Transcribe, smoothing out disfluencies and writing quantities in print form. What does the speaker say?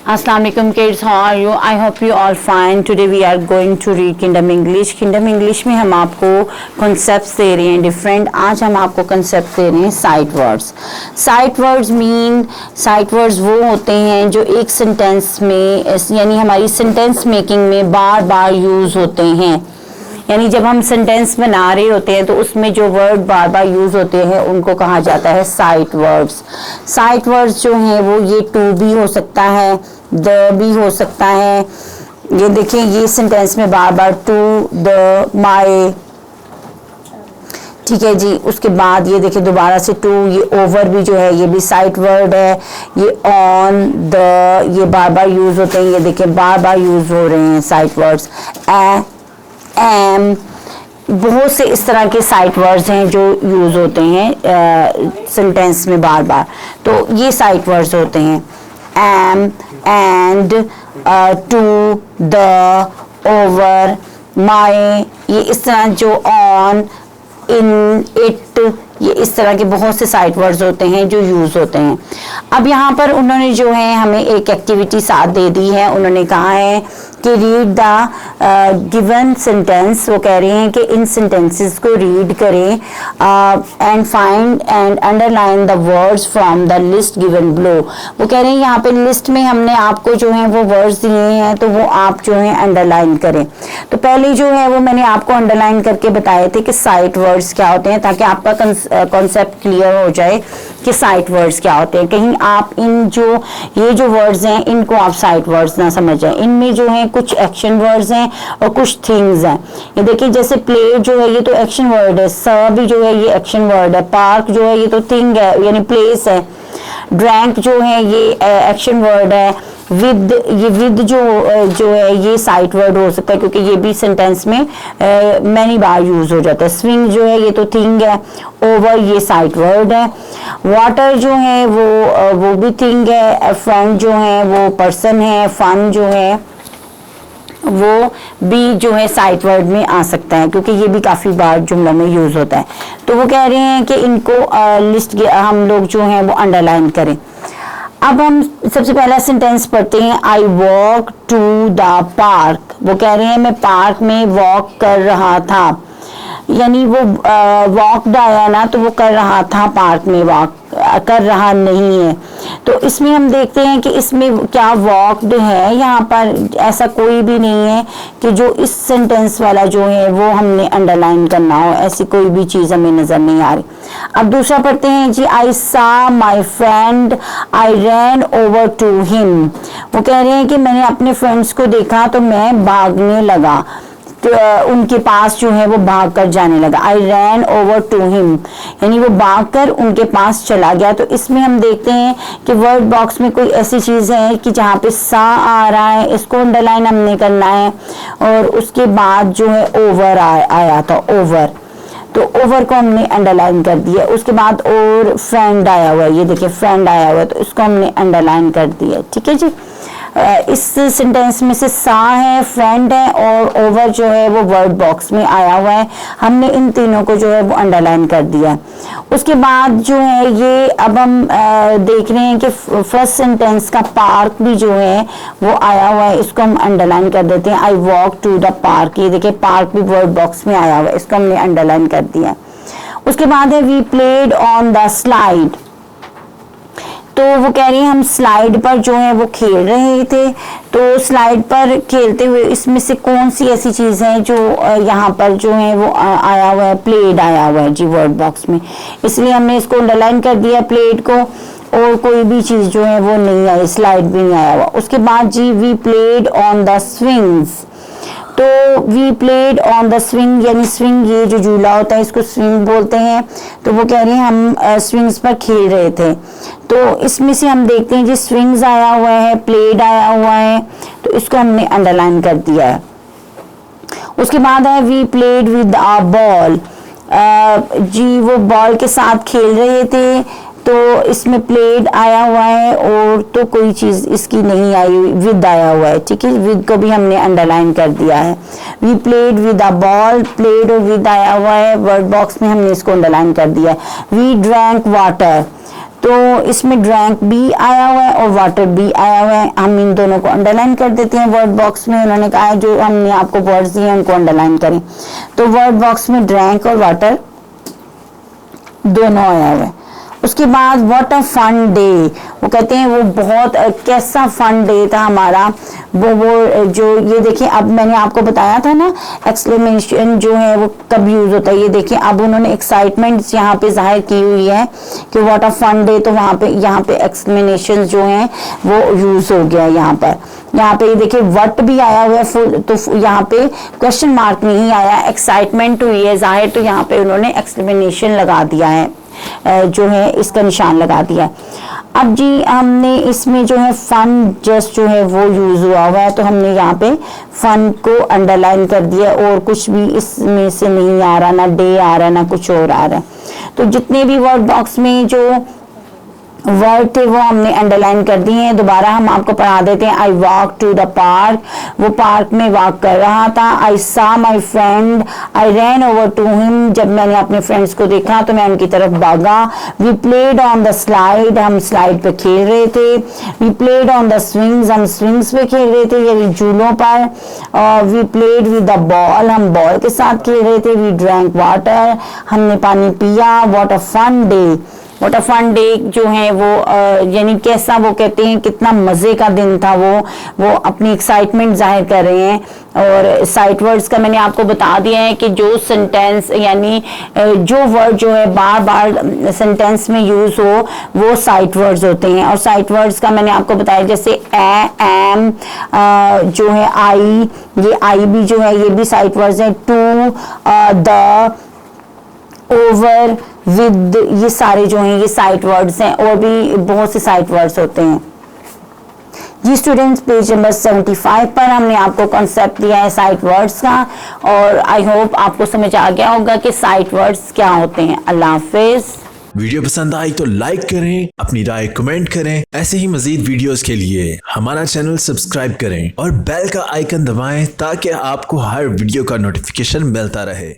Assalamu alaikum kids, how are you? I hope you all fine. Today we are going to read Kingdom English. Kingdom English में हम आपको concepts दे रहे हैं different. आज हम आपको concept दे रहे हैं sight words. Sight words mean sight words वो होते हैं जो एक sentence में यानी हमारी sentence making में बार बार use होते हैं. यानी जब हम सेंटेंस बना रहे होते हैं तो उसमें जो वर्ड बार बार यूज़ होते हैं उनको कहा जाता है साइट वर्ड्स. साइट वर्ड्स जो हैं वो ये टू भी हो सकता है, द भी हो सकता है. ये देखिए ये सेंटेंस में बार बार टू, द, माय, ठीक है जी. उसके बाद ये देखिए दोबारा से टू, ये ओवर भी जो है ये भी साइट वर्ड है. ये ऑन, द, ये बार बार यूज़ होते हैं. ये देखिए बार बार यूज़ हो रहे हैं साइट वर्ड्स. एम, बहुत से इस तरह के साइट वर्ड्स हैं जो यूज़ होते हैं सेंटेंस में बार बार. तो ये साइट वर्ड्स होते हैं. Am, and, to, the, over, my, ये इस तरह जो ऑन, इन, इट, ये इस तरह के बहुत से साइट वर्ड्स होते हैं जो यूज़ होते हैं. अब यहाँ पर उन्होंने जो है हमें एक एक्टिविटी साथ दे दी है. उन्होंने कहा है कि रीड द गिवन सेंटेंस. वो कह रहे हैं कि इन सेंटेंसेस को रीड करें and find and underline the words from the list given below. वो कह रहे हैं यहाँ पे लिस्ट में हमने आपको जो है वो वर्ड्स दिए हैं तो वो आप जो है अंडरलाइन करें. तो पहले जो है वो मैंने आपको अंडरलाइन करके बताए थे कि साइट वर्ड्स क्या होते हैं ताकि आपका कॉन्सेप्ट क्लियर हो जाए कि साइट वर्ड्स क्या होते हैं. कहीं आप इन जो ये जो वर्ड्स हैं इनको आप साइट वर्ड्स ना समझ जाए. इनमें जो है कुछ एक्शन वर्ड्स हैं और कुछ थिंग्स हैं. ये देखिए जैसे प्ले जो है ये तो एक्शन वर्ड है. स भी जो है ये एक्शन वर्ड है. पार्क जो है ये तो थिंग है यानी प्लेस है. ड्रैंक जो है ये एक्शन वर्ड है. विद, ये विद जो है ये साइट वर्ड हो सकता है क्योंकि ये भी सेंटेंस में मैनी बार यूज हो जाता है. स्विंग जो है ये तो थिंग है. ओवर ये साइट वर्ड है. वाटर जो है वो भी थिंग है. फ्रेंड जो है वो पर्सन है. फन जो है वो भी जो है साइट वर्ड में आ सकता है क्योंकि ये भी काफ़ी बार जुमलों में यूज़ होता है. तो वो कह रहे हैं कि इनको लिस्ट हम लोग जो हैं वो अंडरलाइन करें. अब हम सबसे पहला सेंटेंस पढ़ते हैं. I walk to the park. वो कह रहे हैं मैं पार्क में वॉक कर रहा था. यानी वो वॉकड आया ना तो वो कर रहा था, पार्क में वॉक कर रहा नहीं है. तो इसमें हम देखते हैं कि इसमें क्या वॉकड है. यहाँ पर ऐसा कोई भी नहीं है कि जो इस सेंटेंस वाला जो है वो हमने अंडरलाइन करना हो. ऐसी कोई भी चीज़ हमें नज़र नहीं आ रही. अब दूसरा पढ़ते हैं जी. I saw my friend I ran over to him. वो कह रहे हैं कि मैंने अपने फ्रेंड्स को देखा तो मैं भागने लगा. तो उनके पास जो है वो भाग कर जाने लगा. आई रैन ओवर टू हिम यानी वो भाग कर उनके पास चला गया. तो इसमें हम देखते हैं कि वर्ड बॉक्स में कोई ऐसी चीज़ है कि जहाँ पे सा आ रहा है इसको अंडरलाइन हमने करना है. और उसके बाद जो है ओवर आया था ओवर, तो ओवर को हमने अंडरलाइन कर दिया. उसके बाद और फ्रेंड आया हुआ है. ये देखिए फ्रेंड आया हुआ है तो इसको हमने अंडरलाइन कर दिया. ठीक है जी. इस सेंटेंस में से सा है, फ्रेंड है और ओवर जो है वो वर्ड बॉक्स में आया हुआ है. हमने इन तीनों को जो है वो अंडरलाइन कर दिया. उसके बाद जो है ये अब हम देख रहे हैं कि फर्स्ट सेंटेंस का पार्क भी जो है वो आया हुआ है. इसको हम अंडरलाइन कर देते हैं. I walk to the park. ये देखिए पार्क भी वर्ड बॉक्स में आया हुआ है. इसको हमने अंडरलाइन कर दिया. उसके बाद है we played on the slide. तो वो कह रही है हम स्लाइड पर जो है वो खेल रहे थे. तो स्लाइड पर खेलते हुए इसमें से कौन सी ऐसी चीज़ है जो यहाँ पर जो है वो आया हुआ है. प्लेड आया हुआ है जी वर्ड बॉक्स में, इसलिए हमने इसको अंडरलाइन कर दिया प्लेड को. और कोई भी चीज़ जो है वो नहीं आई, स्लाइड भी नहीं आया हुआ. उसके बाद जी we played on the swings. तो we played on the swing यानी स्विंग ये जो झूला होता है इसको स्विंग बोलते हैं. तो वो कह रहे हैं हम स्विंग्स पर खेल रहे थे. तो इसमें से हम देखते हैं जी स्विंग्स आया हुआ है, प्लेड आया हुआ है तो इसको हमने अंडरलाइन कर दिया है. उसके बाद है we played with a ball. जी वो बॉल के साथ खेल रहे थे तो इसमें प्लेड आया हुआ है और तो कोई चीज़ इसकी नहीं आई, विद आया हुआ है. ठीक है, विद को भी हमने अंडरलाइन कर दिया है. We played with a ball, played और विद आया हुआ है वर्ड बॉक्स में, हमने इसको अंडरलाइन कर दिया है. We drank water. तो इसमें ड्रैंक भी आया हुआ है और वाटर भी आया हुआ है। हम इन दोनों को अंडरलाइन कर देते हैं वर्ड बॉक्स में। उन्होंने कहा है जो हमने आपको वर्ड्स दिए उनको अंडरलाइन करें। तो वर्ड बॉक्स में ड्रैंक और वाटर दोनों आया हुआ है। उसके बाद व्हाट अ फन डे, वो कहते हैं वो बहुत कैसा फन डे था हमारा। वो जो ये देखिए, अब मैंने आपको बताया था ना एक्सक्लेमेशन जो है वो कब यूज होता है। ये देखिए अब उन्होंने एक्साइटमेंट यहाँ पे जाहिर की हुई है कि व्हाट अ फन डे, तो वहाँ पे यहाँ पे एक्सक्लेमेशन जो हैं वो यूज हो गया यहाँ पर। यहाँ पे ये देखिए वट भी आया हुआ है फुल, तो यहाँ पे क्वेश्चन मार्क नहीं आया, एक्साइटमेंट हुई है जाहिर, तो यहाँ पे उन्होंने एक्सक्लेमेशन लगा दिया है, जो है इसका निशान लगा दिया। अब जी हमने इसमें जो है फन जस्ट जो है वो यूज हुआ है, तो हमने यहाँ पे फन को अंडरलाइन कर दिया और कुछ भी इसमें से नहीं आ रहा, ना डे आ रहा ना कुछ और आ रहा है। तो जितने भी वर्ड बॉक्स में जो वर्ड थे वो हमने अंडरलाइन कर दिए हैं। दोबारा हम आपको पढ़ा देते हैं। I walk to the park, वो पार्क में वॉक कर रहा था। I saw my friend, I ran over to him, जब मैंने अपने फ्रेंड्स को देखा तो मैं उनकी तरफ भागा। We played on the slide, हम स्लाइड पे खेल रहे थे। We played on the swings, हम स्विंग्स पे खेल रहे थे यानी झूलों पर। We played with the ball, हम बॉल के साथ खेल रहे थे। वी ड्रैंक वाटर, हमने पानी पिया। What a fun day, what a fun day जो है वो यानी कैसा, वो कहते हैं कितना मजे का दिन था। वो अपनी एक्साइटमेंट जाहिर कर रहे हैं। और साइट वर्ड्स का मैंने आपको बता दिया है कि जो सेंटेंस यानी जो वर्ड जो है बार बार सेंटेंस में यूज हो वो साइट वर्ड्स होते हैं। और साइट वर्ड्स का मैंने आपको बताया जैसे ए, एम, जो है आई, ये आई भी जो है ये भी साइट वर्ड्स हैं। टू, द, ओवर, विद, ये सारे जो हैं ये साइट वर्ड्स हैं। और भी बहुत से साइट वर्ड्स होते हैं। जी स्टूडेंट्स, पेज नंबर 75 पर हमने आपको कॉन्सेप्ट दिया है साइट वर्ड्स का, और आई होप आपको समझ आ गया होगा कि साइट वर्ड्स क्या होते हैं। अल्लाह हाफिज। वीडियो पसंद आई तो लाइक करें, अपनी राय कमेंट करें। ऐसे ही मजीद वीडियोस के लिए हमारा चैनल सब्सक्राइब करें और बेल का आइकन दबाएं ताकि आपको हर वीडियो का नोटिफिकेशन मिलता रहे।